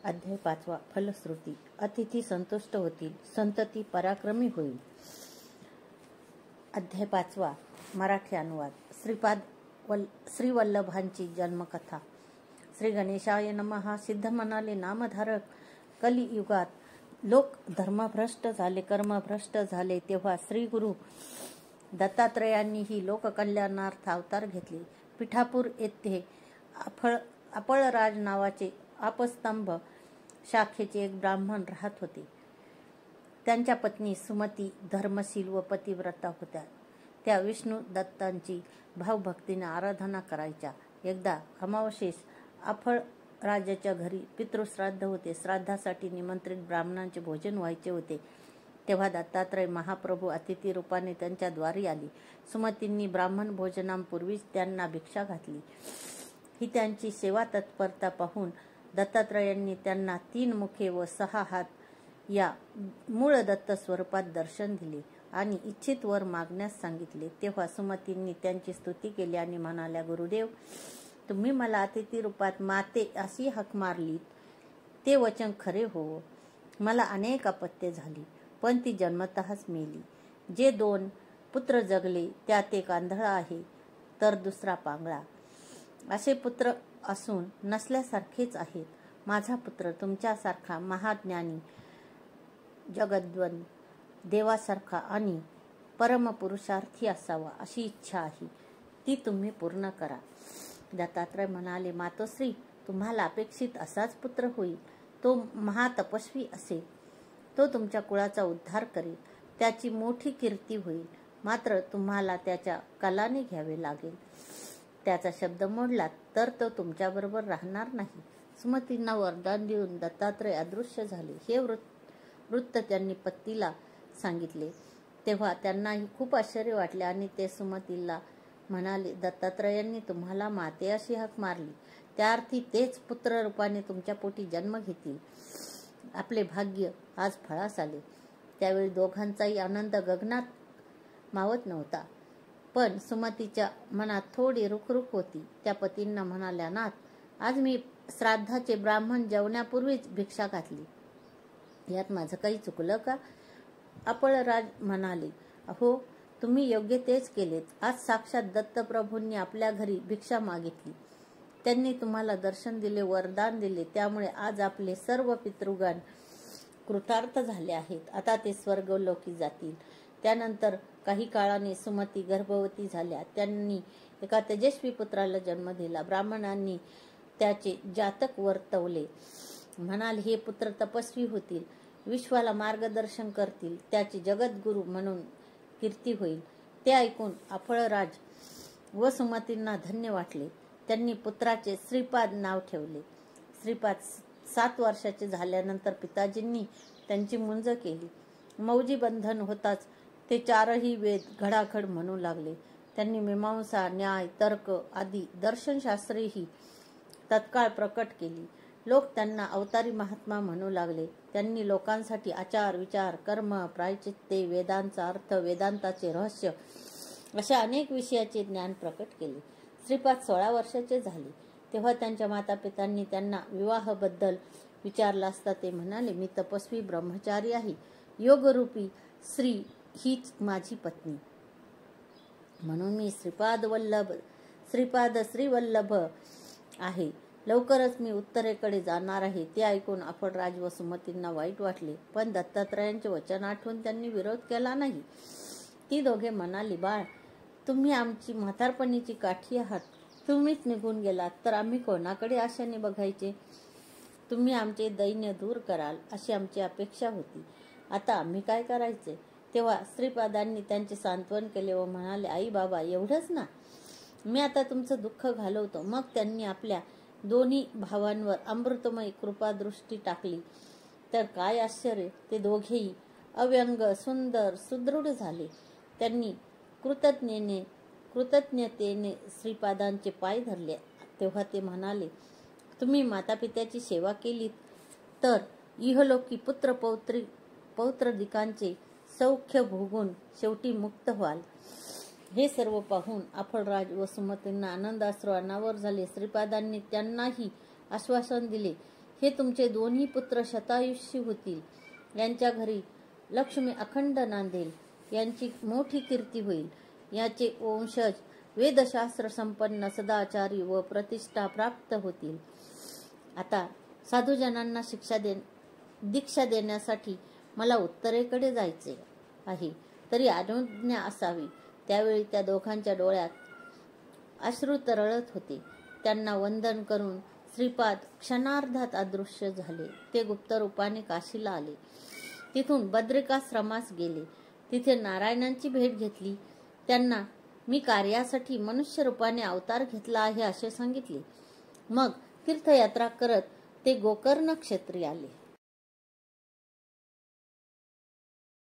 अध्याय 5. फलश्रुती. अतिथी संतुष्ट होतील, संतती पराक्रमी होईल. अध्याय 5. मराठी अनुवाद. श्री वल्लभांची जन्मकथा. श्री गणेशाय नमः. सिद्ध म्हणाले, नामधारक कलियुगात लोक धर्मभ्रष्ट झाले, कर्मभ्रष्ट झाले, तेव्हा श्री गुरु दत्तात्रयांनीही लोककल्याणार्थ अवतार घेतले. पिठापूर येथे अपळराज नावाचे आपस्तंभ शाखेचे एक ब्राह्मण राहत होते. त्यांच्या पत्नी सुमती धर्मशील व पतिव्रता होत्या. त्या विष्णू दत्तांची भावभक्तीने आराधना करायच्या. एकदा अमावस्येस अपळराजाच्या घरी पितृश्राद्ध होते. श्राद्धासाठी निमंत्रित ब्राह्मणांचे भोजन व्हायचे होते. तेव्हा दत्तात्रय महाप्रभू अतिथी रूपाने त्यांच्या द्वारी आली. सुमतींनी ब्राह्मण भोजनांपूर्वीच त्यांना भिक्षा घातली. ही त्यांची सेवा तत्परता पाहून दत्तात्रयांनी त्यांना 3 मुखे व 6 हात या मूळ दत्त स्वरूपात दर्शन दिले आणि इच्छित वर मागण्यास सांगितले. तेव्हा सुमतींनी त्यांची स्तुती केली आणि म्हणाल्या, गुरुदेव, तुम्ही मला अतिथी रूपात माते अशी हाक मारलीत, ते वचन खरे हो. मला अनेक अपत्ये झाली, पण ती जन्मतःच मेली. जे 2 पुत्र जगले त्यात एक आंधळा आहे, तर दुसरा पांगळा. असे पुत्र असून नसल्यासारखेच आहेत. माझा पुत्र तुमच्यासारखा महाज्ञानी, जगद्वंद, देवासारखा आणि परमपुरुषार्थी असावा अशी इच्छा आहे. ती तुम्ही पूर्ण करा. दत्तात्रय म्हणाले, मातोश्री, तुम्हाला अपेक्षित असाच पुत्र होईल. तो महातपस्वी असेल. तो तुमच्या कुळाचा उद्धार करेल. त्याची मोठी कीर्ती होईल. मात्र तुम्हाला त्याच्या कलाने घ्यावे लागेल. त्याचा शब्द मोडलात तर तो तुमच्याबरोबर राहणार नाही. सुमतींना वरदान देऊन दत्तात्रय अदृश्य झाले. हे वृत्त त्यांनी पतीला सांगितले. तेव्हा त्यांनाही खूप आश्चर्य वाटले आणि ते सुमतीला म्हणाले, दत्तात्रयांनी तुम्हाला माते अशी हाक मारली, त्या अर्थी तेच पुत्र रूपाने तुमच्या पोटी जन्म घेतील. आपले भाग्य आज फळास आले. त्यावेळी दोघांचाही आनंद गगनात मावत नव्हता. पण सुमतीच्या मनात थोडी रुखरुख होती. त्या पतींना म्हणाल्या, नाथ, आज मी श्राद्धाचे ब्राह्मण जेवण्यापूर्वीच भिक्षा घातली. यात माझं काही चुकलं का? अपळराज म्हणाले, अहो, तुम्ही योग्य तेच केलेत. आज साक्षात दत्तप्रभूंनी आपल्या घरी भिक्षा मागितली. त्यांनी तुम्हाला दर्शन दिले, वरदान दिले. त्यामुळे आज आपले सर्व पितृगण कृतार्थ झाले आहेत. आता ते स्वर्गलोकी जातील. त्यानंतर काही काळाने सुमती गर्भवती झाल्या. त्यांनी एका तेजस्वी पुत्राला जन्म दिला. ब्राह्मणांनी त्याचे जातक वर्तवले. म्हणाले, हे पुत्र तपस्वी होतील, विश्वाला मार्गदर्शन करतील, त्याची जगद्गुरु म्हणून कीर्ती होईल. ते ऐकून अपळराज व सुमतींना धन्य वाटले. त्यांनी पुत्राचे श्रीपाद नाव ठेवले. श्रीपाद 7 वर्षाचे झाल्यानंतर पिताजींनी त्यांची मुंज केली. मौजी बंधन होताच ते 4ही वेद घडाघड म्हणू लागले. त्यांनी मीमांसा, न्याय, तर्क आदी दर्शनशास्त्रेही तत्काळ प्रकट केली. लोक त्यांना अवतारी महात्मा म्हणू लागले. त्यांनी लोकांसाठी आचार, विचार, कर्म, प्रायचित्ते, वेदांचा अर्थ, वेदांताचे रहस्य अशा अनेक विषयाचे ज्ञान प्रकट केले. श्रीपाद 16 वर्षाचे झाले तेव्हा त्यांच्या मातापितांनी त्यांना विवाहाबद्दल विचारला असता ते म्हणाले, मी तपस्वी ब्रह्मचारी आहे. योगरूपी श्री हीच माझी पत्नी, म्हणून मी श्रीपाद श्रीवल्लभ आहे. लवकरच मी उत्तरेकडे जाणार आहे. ते ऐकून अपळराज व सुमतींना वाईट वाटले, पण दत्तात्रयांचे वचन आठवून त्यांनी विरोध केला नाही. ती दोघे म्हणाली, बाळ, तुम्ही आमची म्हातारपणीची काठी आहात. तुम्हीच निघून गेलात तर आम्ही कोणाकडे आशाने बघायचे? तुम्ही आमचे दैन्य दूर कराल अशी आमची अपेक्षा होती. आता आम्ही काय करायचे? तेव्हा श्रीपादांनी त्यांचे सांत्वन केले व म्हणाले, आई बाबा, एवढंच ना, मी आता तुमचं दुःख घालवतो. मग त्यांनी आपल्या दोन्ही भावांवर अमृतमय कृपादृष्टी टाकली. तर काय आश्चर्य, ते दोघेही अव्यंग, सुंदर, सुदृढ झाले. त्यांनी कृतज्ञतेने श्रीपादांचे पाय धरले. तेव्हा ते म्हणाले, तुम्ही मातापित्याची सेवा केलीत तर इहलोकी पुत्र पौत्रदिकांचे सौख्य भोगून शेवटी मुक्त व्हाल. हे सर्व पाहून अपळराज व सुमतींना आनंदाश्रू अनावर झाले. श्रीपादांनी त्यांनाही आश्वासन दिले, हे तुमचे दोन्ही पुत्र शतायुषी होतील. यांच्या घरी लक्ष्मी अखंड नांदेल. यांची मोठी कीर्ती होईल. याचे वंशज वेदशास्त्र संपन्न, सदाचारी व प्रतिष्ठा प्राप्त होतील. आता साधुजनांना दीक्षा देण्यासाठी मला उत्तरेकडे जायचे आहे, तरी अनुज्ञा असावी. त्यावेळी त्या दोघांच्या डोळ्यात अश्रू तरळत होते. त्यांना वंदन करून श्रीपाद क्षणार्धात अदृश्य झाले. ते गुप्त रूपाने काशीला आले. तिथून बद्रिकाश्रमास गेले. तिथे नारायणांची भेट घेतली. त्यांना मी कार्यासाठी मनुष्य रूपाने अवतार घेतला आहे असे सांगितले. मग तीर्थयात्रा करत ते गोकर्ण क्षेत्री आले.